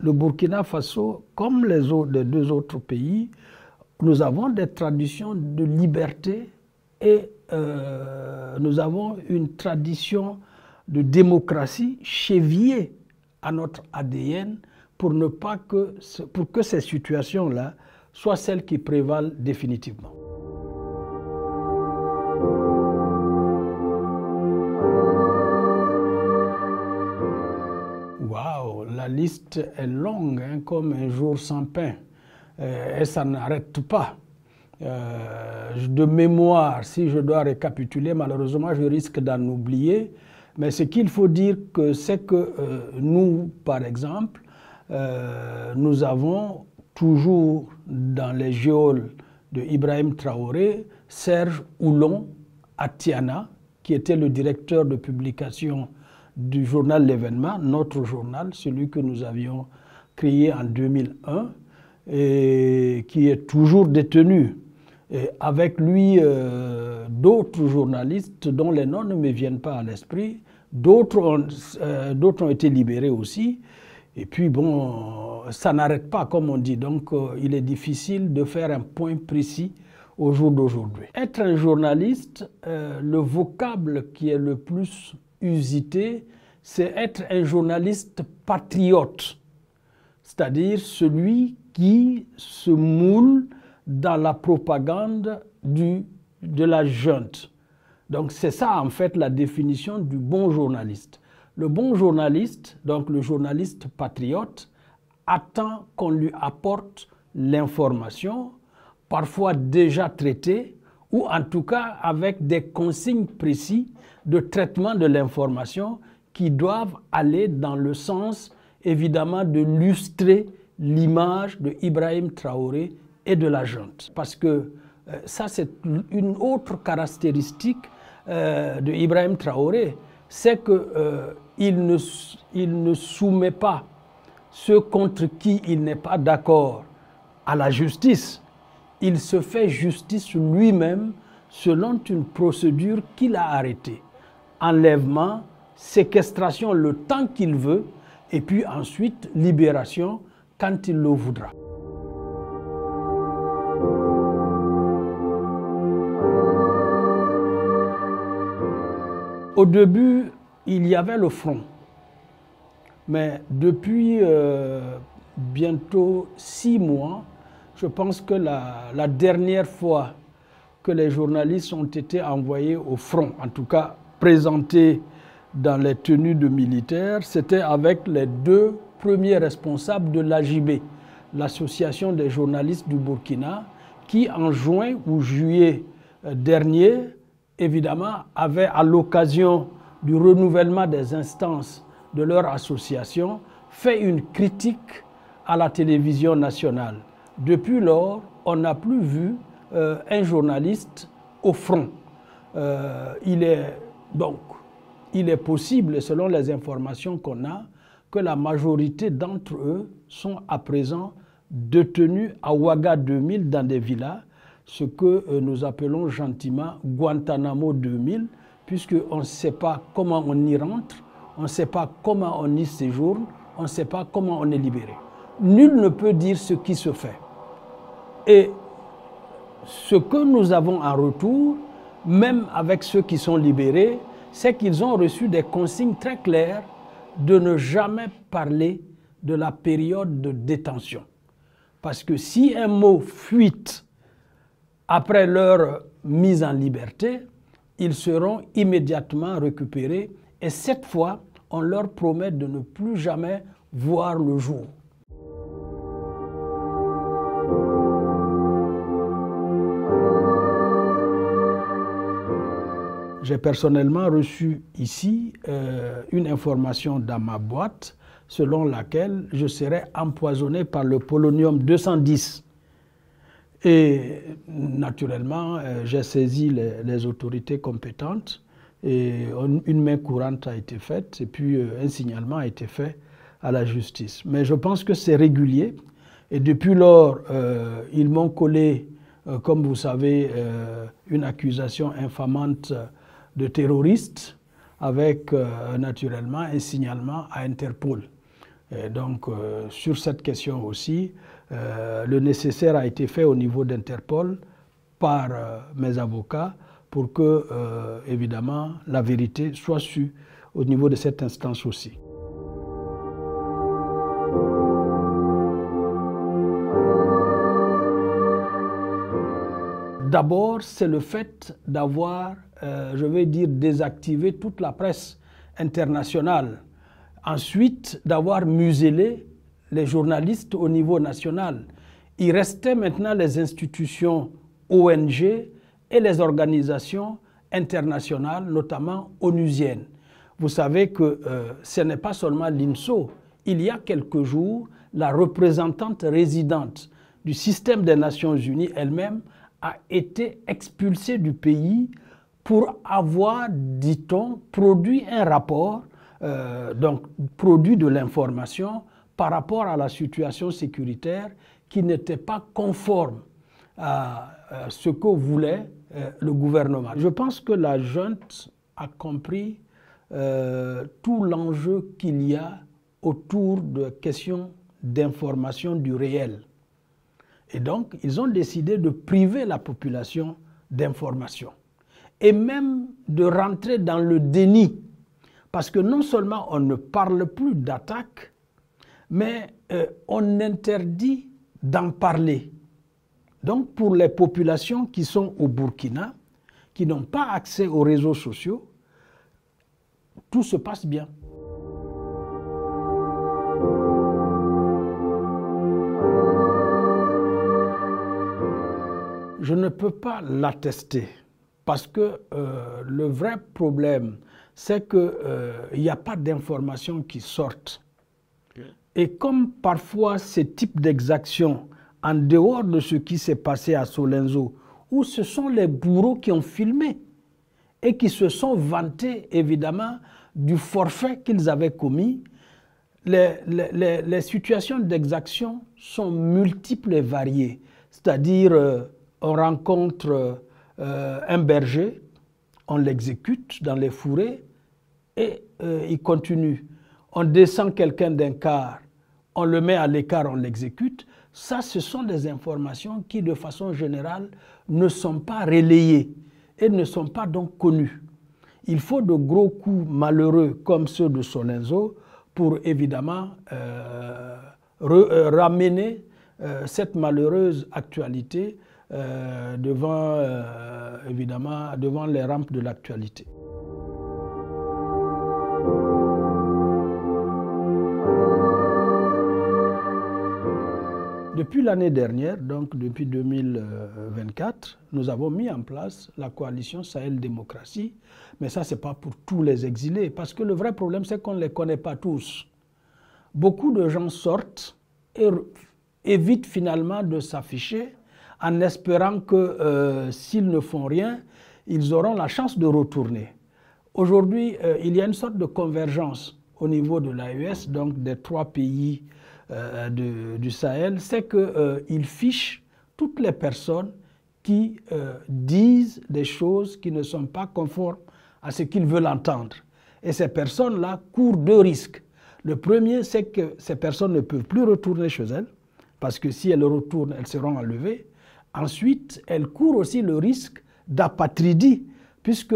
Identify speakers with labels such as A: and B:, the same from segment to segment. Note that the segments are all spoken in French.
A: le Burkina Faso, comme les deux autres pays, nous avons des traditions de liberté et nous avons une tradition de démocratie chevillée à notre ADN pour que ces situations-là soient celles qui prévalent définitivement. Waouh, la liste est longue, hein, comme un jour sans pain, et ça n'arrête pas. De mémoire, si je dois récapituler, malheureusement, je risque d'en oublier, mais ce qu'il faut dire, c'est que nous, par exemple, nous avons toujours dans les geôles de Ibrahim Traoré, Serge Oulon Atiana, qui était le directeur de publication du journal L'Événement, notre journal, celui que nous avions créé en 2001, et qui est toujours détenu. Et avec lui, d'autres journalistes dont les noms ne me viennent pas à l'esprit, d'autres ont été libérés aussi. Et puis bon, ça n'arrête pas comme on dit, donc il est difficile de faire un point précis au jour d'aujourd'hui. Être un journaliste, le vocable qui est le plus usité, c'est être un journaliste patriote, c'est-à-dire celui qui se moule dans la propagande de la junte. Donc c'est ça en fait la définition du bon journaliste. Le bon journaliste, donc le journaliste patriote, attend qu'on lui apporte l'information, parfois déjà traitée, ou en tout cas avec des consignes précises de traitement de l'information qui doivent aller dans le sens, évidemment, de lustrer l'image de Ibrahim Traoré et de la junte. Parce que ça, c'est une autre caractéristique de Ibrahim Traoré, c'est qu'il ne soumet pas ceux contre qui il n'est pas d'accord à la justice. Il se fait justice lui-même selon une procédure qu'il a arrêtée. Enlèvement, séquestration le temps qu'il veut, et puis ensuite libération quand il le voudra. Au début, il y avait le front, mais depuis bientôt 6 mois, je pense que la dernière fois que les journalistes ont été envoyés au front, en tout cas présentés dans les tenues de militaires, c'était avec les 2 premiers responsables de l'AJB, l'Association des journalistes du Burkina, qui en juin ou juillet dernier, évidemment, avait à l'occasion du renouvellement des instances de leur association, fait une critique à la télévision nationale. Depuis lors, on n'a plus vu un journaliste au front. Il est possible, selon les informations qu'on a, que la majorité d'entre eux sont à présent détenus à Ouaga 2000 dans des villas, ce que nous appelons gentiment Guantanamo 2000, puisqu'on ne sait pas comment on y rentre, on ne sait pas comment on y séjourne, on ne sait pas comment on est libéré. Nul ne peut dire ce qui se fait. Et ce que nous avons en retour, même avec ceux qui sont libérés, c'est qu'ils ont reçu des consignes très claires de ne jamais parler de la période de détention. Parce que si un mot fuite après leur mise en liberté, ils seront immédiatement récupérés et cette fois, on leur promet de ne plus jamais voir le jour. J'ai personnellement reçu ici une information dans ma boîte selon laquelle je serais empoisonné par le polonium 210. Et naturellement, j'ai saisi les autorités compétentes et une main courante a été faite et puis un signalement a été fait à la justice. Mais je pense que c'est régulier et depuis lors, ils m'ont collé, comme vous savez, une accusation infamante de terroriste avec naturellement un signalement à Interpol. Et donc, sur cette question aussi, le nécessaire a été fait au niveau d'Interpol par mes avocats pour que, évidemment, la vérité soit sue au niveau de cette instance aussi. D'abord, c'est le fait d'avoir, je vais dire, désactivé toute la presse internationale. Ensuite, d'avoir muselé les journalistes au niveau national. Il restait maintenant les institutions ONG et les organisations internationales, notamment onusiennes. Vous savez que ce n'est pas seulement l'INSO. Il y a quelques jours, la représentante résidente du système des Nations Unies elle-même a été expulsée du pays pour avoir, dit-on, produit un rapport, donc produit de l'information par rapport à la situation sécuritaire qui n'était pas conforme à ce que voulait le gouvernement. Je pense que la junte a compris tout l'enjeu qu'il y a autour de questions d'information du réel. Et donc, ils ont décidé de priver la population d'informations et même de rentrer dans le déni. Parce que non seulement on ne parle plus d'attaque, mais on interdit d'en parler. Donc, pour les populations qui sont au Burkina, qui n'ont pas accès aux réseaux sociaux, tout se passe bien. Je ne peux pas l'attester parce que le vrai problème, c'est qu'il n'y a pas d'informations qui sortent. Et comme parfois ces types d'exactions, en dehors de ce qui s'est passé à Solenzo, où ce sont les bourreaux qui ont filmé et qui se sont vantés évidemment du forfait qu'ils avaient commis, les situations d'exaction sont multiples et variées. C'est-à-dire, on rencontre un berger, on l'exécute dans les fourrés et il continue. On descend quelqu'un d'un car, on le met à l'écart, on l'exécute. Ça, ce sont des informations qui, de façon générale, ne sont pas relayées et ne sont pas donc connues. Il faut de gros coups malheureux comme ceux de Solenzo pour évidemment ramener cette malheureuse actualité évidemment, devant les rampes de l'actualité. Depuis l'année dernière, donc depuis 2024, nous avons mis en place la coalition Sahel Démocratie, mais ça, ce n'est pas pour tous les exilés, parce que le vrai problème, c'est qu'on ne les connaît pas tous. Beaucoup de gens sortent et évitent finalement de s'afficher en espérant que s'ils ne font rien, ils auront la chance de retourner. Aujourd'hui, il y a une sorte de convergence au niveau de l'AES, donc des 3 pays du Sahel, c'est qu'ils fichent toutes les personnes qui disent des choses qui ne sont pas conformes à ce qu'ils veulent entendre. Et ces personnes-là courent 2 risques. Le premier, c'est que ces personnes ne peuvent plus retourner chez elles, parce que si elles retournent, elles seront enlevées. Ensuite, elles courent aussi le risque d'apatridie, puisque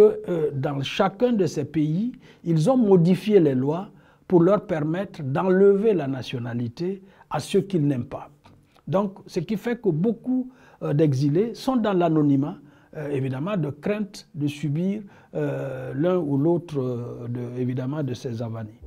A: dans chacun de ces pays, ils ont modifié les lois pour leur permettre d'enlever la nationalité à ceux qu'ils n'aiment pas. Donc, ce qui fait que beaucoup d'exilés sont dans l'anonymat, évidemment, de crainte de subir l'un ou l'autre, évidemment, de ces avanies.